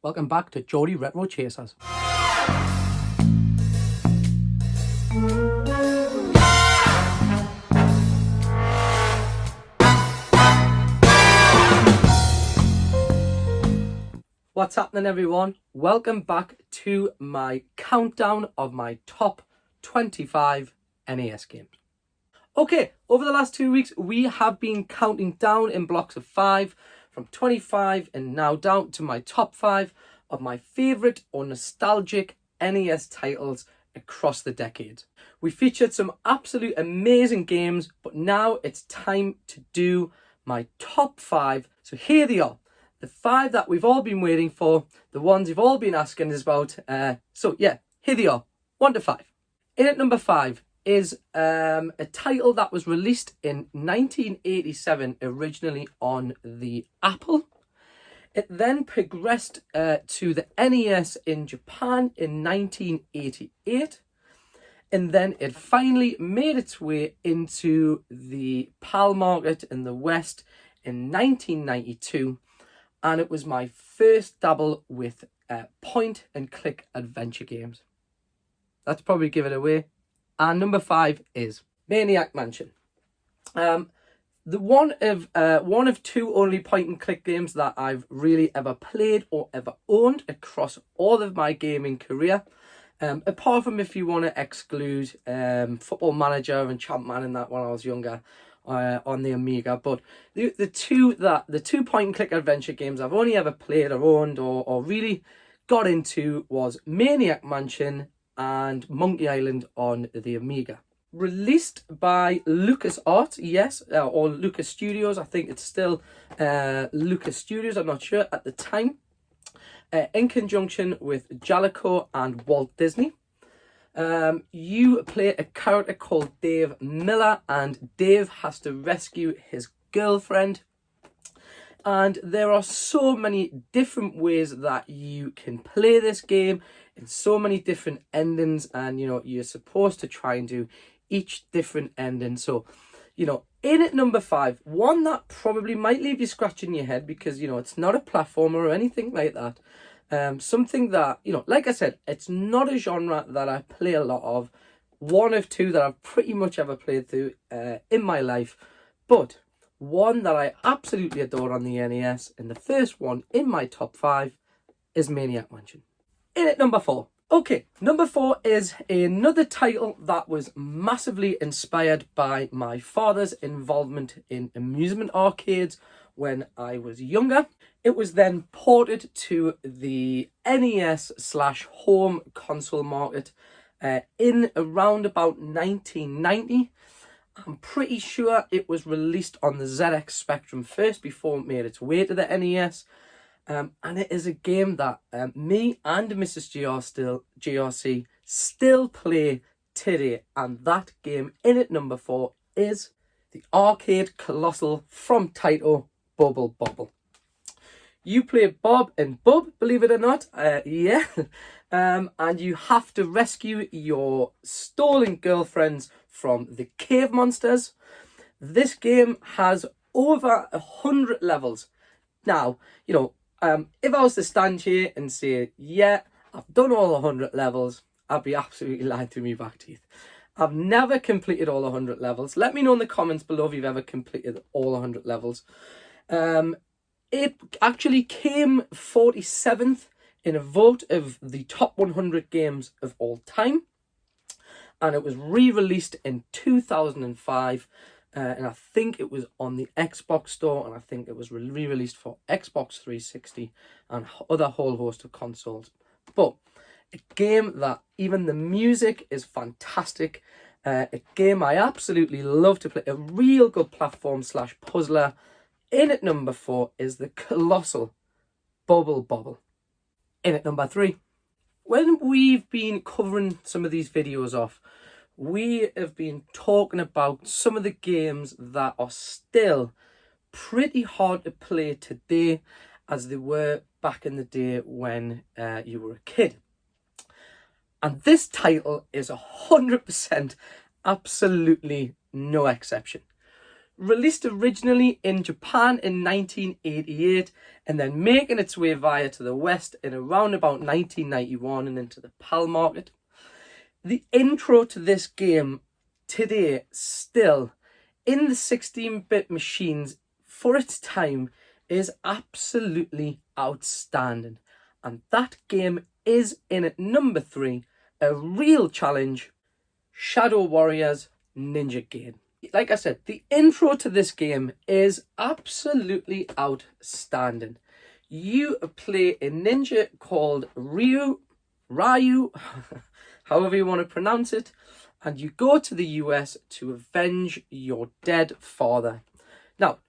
Welcome back to Geordie Retro Chasers. What's happening, everyone? Welcome back to my countdown of my top 25 NES games. Okay, over the last 2 weeks, we have been counting down in blocks of 5 from 25 and now down to my top 5 of my favourite or nostalgic NES titles across the decades. We featured some absolute amazing games, but now it's time to do my top 5. So here they are. The 5 that we've all been waiting for, the ones you've all been asking us about. So yeah, here they are, 1 to 5. In at number 5 is a title that was released in 1987, originally on the Apple. It then progressed to the NES in Japan in 1988. And then it finally made its way into the PAL market in the West in 1992. And it was my first dabble with point and click adventure games. That's probably give it away. And number 5 is Maniac Mansion. The one of 2 only point and click games that I've really ever played or ever owned across all of my gaming career. Apart from if you want to exclude Football Manager and Champman and that when I was younger on the Amiga. But the two point and click adventure games I've only ever played or owned or really got into was Maniac Mansion and Monkey Island on the Amiga. Released by LucasArts, yes, or Lucas Studios. I think it's still Lucas Studios, I'm not sure at the time. In conjunction with Jalico and Walt Disney. You play a character called Dave Miller, and Dave has to rescue his girlfriend. And there are so many different ways that you can play this game in so many different endings, and you're supposed to try and do each different ending. So in at number 5, one that probably might leave you scratching your head because it's not a platformer or anything like that. Something that like I said, it's not a genre that I play a lot of. 1 of 2 that I've pretty much ever played through in my life, but one that I absolutely adore on the NES, and the first one in my top 5 is Maniac Mansion. In at number 4. Okay, number 4 is another title that was massively inspired by my father's involvement in amusement arcades when I was younger. It was then ported to the NES/home console market in around about 1990. I'm pretty sure it was released on the ZX Spectrum first before it made its way to the NES. And it is a game that me and Mrs. GRC still play today. And that game in at number 4 is the arcade colossal from Taito, BOBBLE. You play Bob and Bub, believe it or not. Yeah. And you have to rescue your stolen girlfriends from the cave monsters. This game has over 100 levels. Now, if I was to stand here and say, yeah, I've done all 100 levels, I'd be absolutely lying through my back teeth. I've never completed all 100 levels. Let me know in the comments below if you've ever completed all 100 levels. It actually came 47th in a vote of the top 100 games of all time. And it was re-released in 2005. And I think it was on the Xbox store, and I think it was re-released for Xbox 360 and other whole host of consoles. But a game that even the music is fantastic. A game I absolutely love to play. A real good platform/puzzler. In at number 4 is the colossal BOBBLE. In at number 3. When we've been covering some of these videos off, we have been talking about some of the games that are still pretty hard to play today as they were back in the day when you were a kid. And this title is 100% absolutely no exception. Released originally in Japan in 1988 and then making its way via to the West in around about 1991 and into the PAL market. The intro to this game today, still in the 16-bit machines for its time, is absolutely outstanding. And that game is in at number 3, a real challenge, Shadow Warriors Ninja Gaiden. Like I said, the intro to this game is absolutely outstanding. You play a ninja called Ryu, however you want to pronounce it, and you go to the US to avenge your dead father. Now,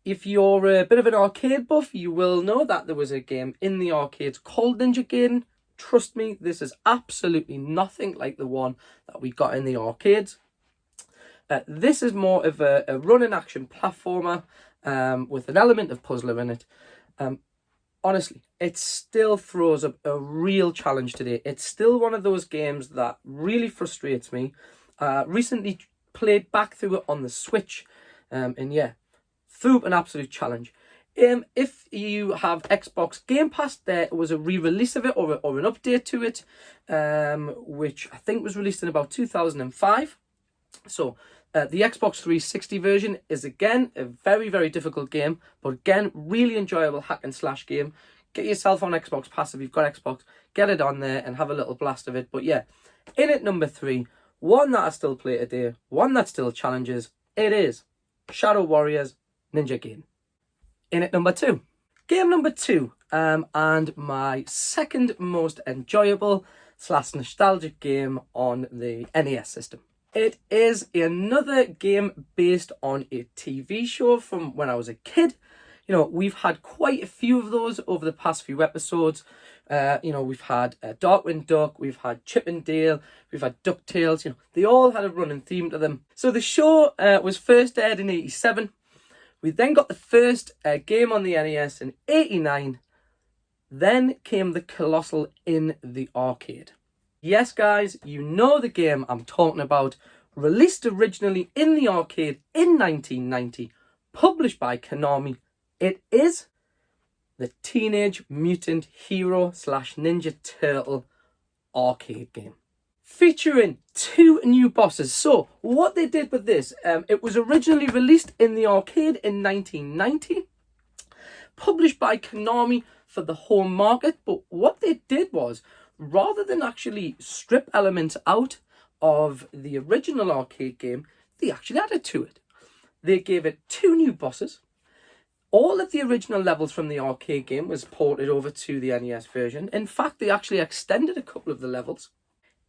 if you're a bit of an arcade buff, you will know that there was a game in the arcades called Ninja Gaiden. Trust me, this is absolutely nothing like the one that we got in the arcades. This is more of a run-and action platformer with an element of puzzler in it. Honestly, it still throws up a real challenge today. It's still one of those games that really frustrates me. Recently played back through it on the Switch, and yeah, threw up an absolute challenge. If you have Xbox Game Pass, there was a re-release of it or an update to it, which I think was released in about 2005. So the Xbox 360 version is again a very, very difficult game, but again, really enjoyable hack and slash game. Get yourself on Xbox Pass if you've got Xbox, get it on there and have a little blast of it. But yeah, in at number 3, one that I still play today, one that still challenges, it is Shadow Warriors Ninja Gaiden. In at number 2, game number 2, and my second most enjoyable / nostalgic game on the NES system. It is another game based on a TV show from when I was a kid. You know, we've had quite a few of those over the past few episodes. You know, we've had Darkwing Duck, we've had Chip and Dale, we've had DuckTales. You know, they all had a running theme to them. So the show was first aired in 87. We then got the first game on the NES in 89. Then came the Colossal in the arcade. Yes, guys, you know the game I'm talking about. Released originally in the arcade in 1990, published by Konami. It is the Teenage Mutant Hero / Ninja Turtle arcade game, featuring 2 new bosses. So what they did with this, it was originally released in the arcade in 1990, published by Konami for the home market. But what they did was, rather than actually strip elements out of the original arcade game, they actually added to it. They gave it 2 new bosses. All of the original levels from the arcade game was ported over to the NES version. In fact, they actually extended a couple of the levels.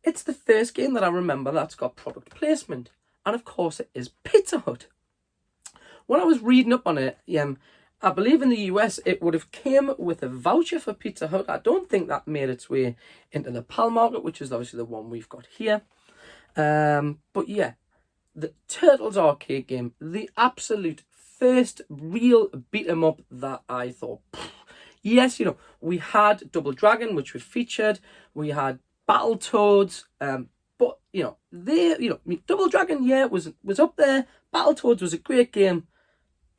It's the first game that I remember that's got product placement. And of course it is Pizza Hut. When I was reading up on it, I believe in the US it would have came with a voucher for Pizza Hut. I don't think that made its way into the PAL market, which is obviously the one we've got here. But yeah, the Turtles arcade game, the absolute first real beat 'em up that I thought, yes, you know, we had Double Dragon, which we featured, we had Battletoads, but you know, Double Dragon, yeah, was up there. Battletoads was a great game,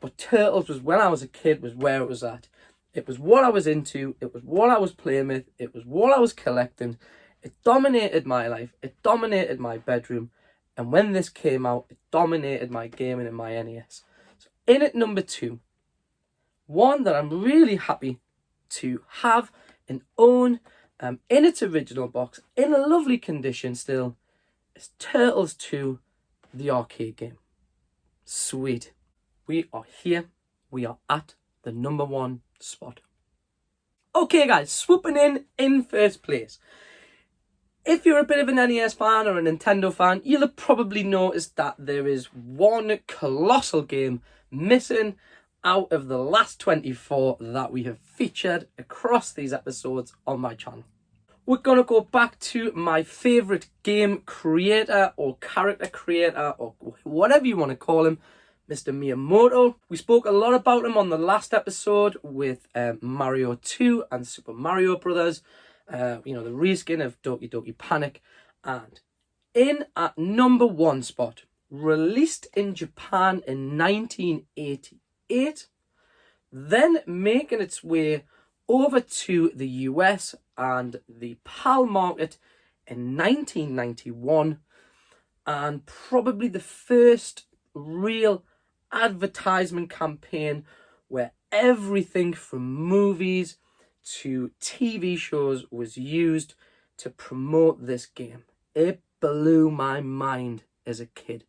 but Turtles was, when I was a kid, was where it was at. It was what I was into, it was what I was playing with, it was what I was collecting. It dominated my life, it dominated my bedroom, and when this came out, it dominated my gaming in my NES. So in at number 2, one that I'm really happy to have and own in its original box, in a lovely condition still, is Turtles 2, the arcade game. Sweet. We are here. We are at the number 1 spot. Okay, guys, swooping in first place. If you're a bit of an NES fan or a Nintendo fan, you'll have probably noticed that there is one colossal game missing out of the last 24 that we have featured across these episodes on my channel. We're going to go back to my favourite game creator or character creator or whatever you want to call him, Mr. Miyamoto. We spoke a lot about him on the last episode with Mario 2 and Super Mario Brothers. You know, the reskin of Doki Doki Panic. And in at number 1 spot, released in Japan in 1988, then making its way over to the US and the PAL market in 1991, and probably the first real advertisement campaign where everything from movies to TV shows was used to promote this game. It blew my mind as a kid.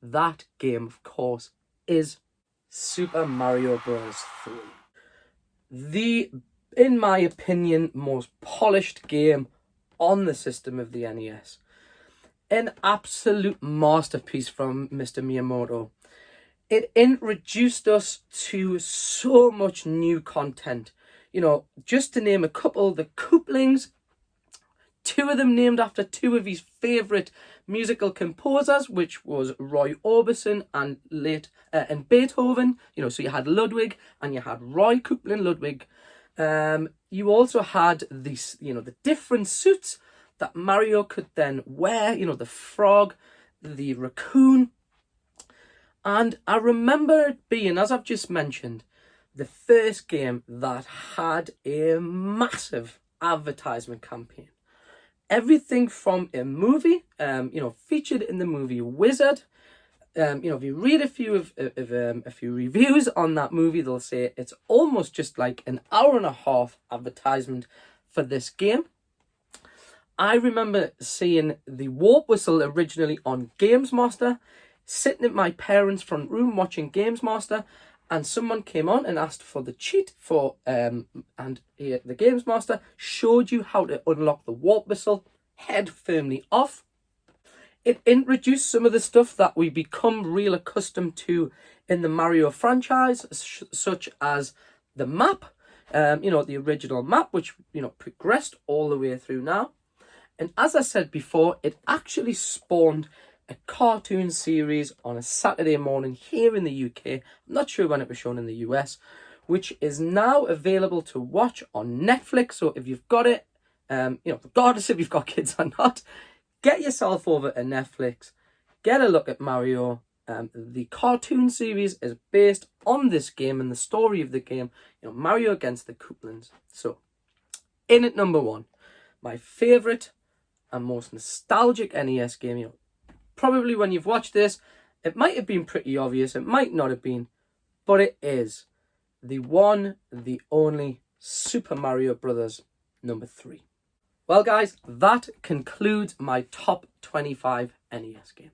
That game, of course, is Super Mario Bros. 3. The, in my opinion, most polished game on the system of the NES. An absolute masterpiece from Mr. Miyamoto. It introduced us to so much new content. You know, just to name a couple, the couplings, 2 of them named after 2 of his favourite musical composers, which was Roy Orbison and Beethoven. You know, so you had Ludwig and you had Roy coupling Ludwig. You also had these, you know, the different suits that Mario could then wear. You know, the frog, the raccoon. And I remember it being, as I've just mentioned, the first game that had a massive advertisement campaign. Everything from a movie, you know, featured in the movie Wizard. You know, if you read a few reviews on that movie, they'll say it's almost just like an hour-and-a-half advertisement for this game. I remember seeing the Warp Whistle originally on Games Master, sitting at my parents' front room watching Games Master, and someone came on and asked for the cheat for the Games Master showed you how to unlock the Warp Whistle, head firmly off. It introduced some of the stuff that we become real accustomed to in the Mario franchise, such as the map, you know, the original map, which, you know, progressed all the way through now. And as I said before, it actually spawned a cartoon series on a Saturday morning here in the UK. I'm not sure when it was shown in the US, which is now available to watch on Netflix. So if you've got it, you know, regardless if you've got kids or not, get yourself over to Netflix, get a look at Mario. The cartoon series is based on this game and the story of the game, you know, Mario against the Kooplins. So, in at number 1, my favourite and most nostalgic NES game. You know, probably when you've watched this, it might have been pretty obvious, it might not have been, but it is the one, the only Super Mario Bros. Number 3. Well guys, that concludes my top 25 NES games.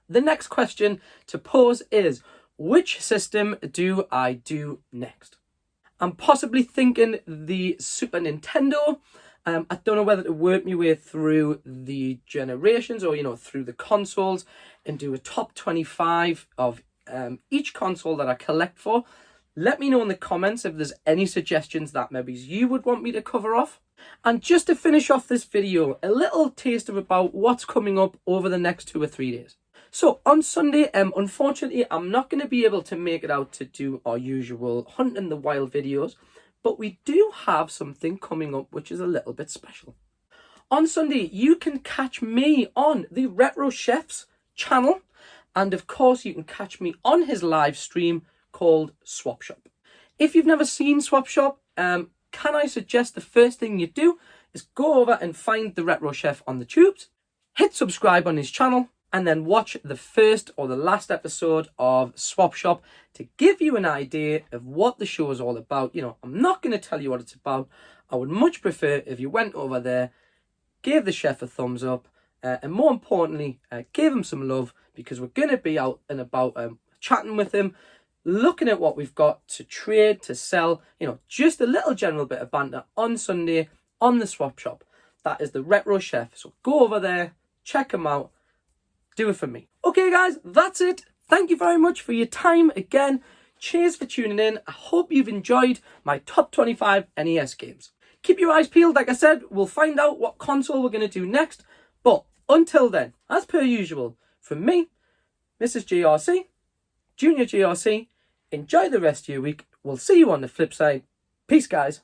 The next question to pose is, which system do I do next? I'm possibly thinking the Super Nintendo. I don't know whether to work my way through the generations or, you know, through the consoles and do a top 25 of each console that I collect for. Let me know in the comments if there's any suggestions that maybe you would want me to cover off. And just to finish off this video, a little taste of about what's coming up over the next 2 or 3 days. So on Sunday, unfortunately, I'm not going to be able to make it out to do our usual Hunt in the Wild videos, but we do have something coming up which is a little bit special. On Sunday, you can catch me on the Retro Chef's channel, and of course you can catch me on his live stream called Swap Shop. If you've never seen Swap Shop, can I suggest the first thing you do is go over and find the Retro Chef on the tubes, hit subscribe on his channel, and then watch the first or the last episode of Swap Shop to give you an idea of what the show is all about. You know, I'm not going to tell you what it's about. I would much prefer if you went over there, gave the chef a thumbs up, and more importantly, gave him some love, because we're going to be out and about chatting with him, looking at what we've got to trade, to sell, you know, just a little general bit of banter on Sunday on the Swap Shop. That is the Retro Chef. So go over there, check him out, do it for me. Okay guys, that's it. Thank you very much for your time again. Cheers for tuning in. I hope you've enjoyed my top 25 NES games. Keep your eyes peeled. Like I said, we'll find out what console we're going to do next. But until then, as per usual, from me, Mrs. GRC, Junior GRC, enjoy the rest of your week. We'll see you on the flip side. Peace, guys.